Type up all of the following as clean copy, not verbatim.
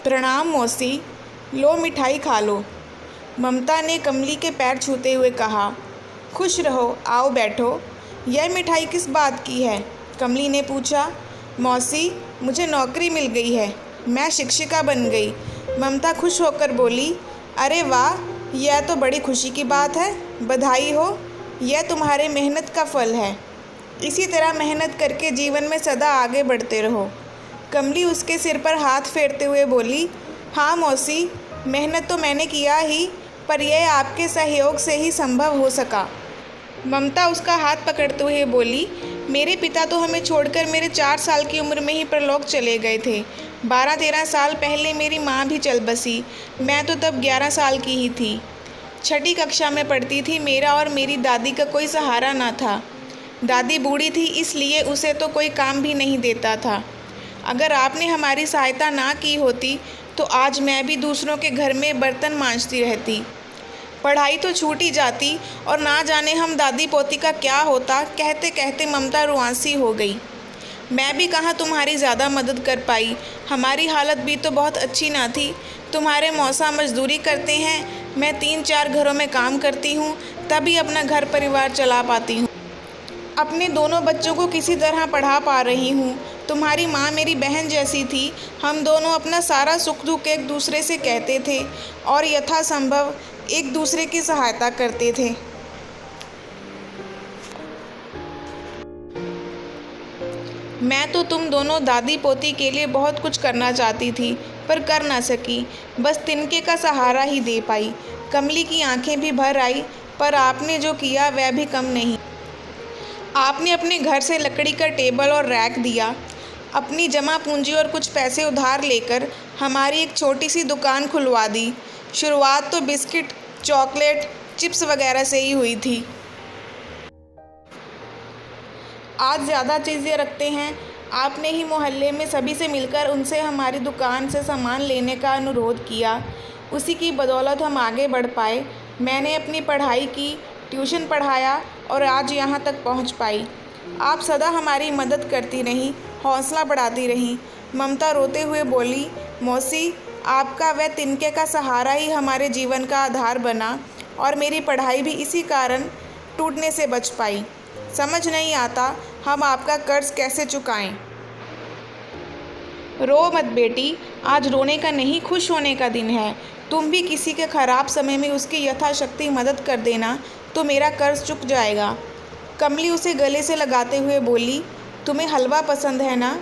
प्रणाम मौसी, लो मिठाई खा लो। ममता ने कमली के पैर छूते हुए कहा। खुश रहो, आओ बैठो। यह मिठाई किस बात की है? कमली ने पूछा। मौसी, मुझे नौकरी मिल गई है, मैं शिक्षिका बन गई। ममता खुश होकर बोली। अरे वाह, यह तो बड़ी खुशी की बात है, बधाई हो। यह तुम्हारे मेहनत का फल है। इसी तरह मेहनत करके जीवन में सदा आगे बढ़ते रहो। कमली उसके सिर पर हाथ फेरते हुए बोली। हाँ मौसी, मेहनत तो मैंने किया ही, पर यह आपके सहयोग से ही संभव हो सका। ममता उसका हाथ पकड़ते हुए बोली। मेरे पिता तो हमें छोड़कर मेरे 4 साल की उम्र में ही परलोक चले गए थे। 12-13 साल पहले मेरी माँ भी चल बसी। मैं तो तब 11 साल की ही थी, 6ठी कक्षा में पढ़ती थी। मेरा और मेरी दादी का कोई सहारा ना था। दादी बूढ़ी थी, इसलिए उसे तो कोई काम भी नहीं देता था। अगर आपने हमारी सहायता ना की होती तो आज मैं भी दूसरों के घर में बर्तन मांजती रहती। पढ़ाई तो छूट ही जाती और ना जाने हम दादी पोती का क्या होता। कहते कहते ममता रुआंसी हो गई। मैं भी कहाँ तुम्हारी ज़्यादा मदद कर पाई। हमारी हालत भी तो बहुत अच्छी ना थी। तुम्हारे मौसा मजदूरी करते हैं, मैं 3-4 घरों में काम करती हूँ, तभी अपना घर परिवार चला पाती हूँ। अपने दोनों बच्चों को किसी तरह पढ़ा पा रही हूँ। तुम्हारी माँ मेरी बहन जैसी थी। हम दोनों अपना सारा सुख दुख एक दूसरे से कहते थे और यथासंभव एक दूसरे की सहायता करते थे। मैं तो तुम दोनों दादी पोती के लिए बहुत कुछ करना चाहती थी, पर कर ना सकी। बस तिनके का सहारा ही दे पाई। कमली की आंखें भी भर आई। पर आपने जो किया वह भी कम नहीं। आपने अपने घर से लकड़ी का टेबल और रैक दिया। अपनी जमा पूंजी और कुछ पैसे उधार लेकर हमारी एक छोटी सी दुकान खुलवा दी। शुरुआत तो बिस्किट, चॉकलेट, चिप्स वगैरह से ही हुई थी। आज ज़्यादा चीज़ें रखते हैं। आपने ही मोहल्ले में सभी से मिलकर उनसे हमारी दुकान से सामान लेने का अनुरोध किया। उसी की बदौलत हम आगे बढ़ पाए। मैंने अपनी पढ़ाई की, ट्यूशन पढ़ाया और आज यहाँ तक पहुँच पाई। आप सदा हमारी मदद करती रहीं, हौसला बढ़ाती रहीं। ममता रोते हुए बोली। मौसी, आपका वह तिनके का सहारा ही हमारे जीवन का आधार बना और मेरी पढ़ाई भी इसी कारण टूटने से बच पाई। समझ नहीं आता हम आपका कर्ज कैसे चुकाएं। रो मत बेटी, आज रोने का नहीं, खुश होने का दिन है। तुम भी किसी के ख़राब समय में उसकी यथाशक्ति मदद कर देना तो मेरा कर्ज चुक जाएगा। कमली उसे गले से लगाते हुए बोली। तुम्हें हलवा पसंद है ना?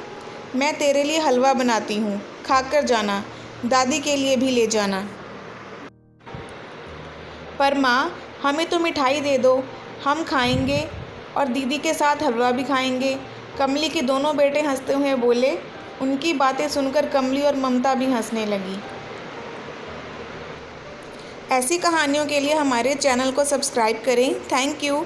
मैं तेरे लिए हलवा बनाती हूँ, खाकर जाना। दादी के लिए भी ले जाना। पर माँ, हमें तो मिठाई दे दो, हम खाएंगे और दीदी के साथ हलवा भी खाएंगे। कमली के दोनों बेटे हंसते हुए बोले। उनकी बातें सुनकर कमली और ममता भी हंसने लगी। ऐसी कहानियों के लिए हमारे चैनल को सब्सक्राइब करें। Thank you.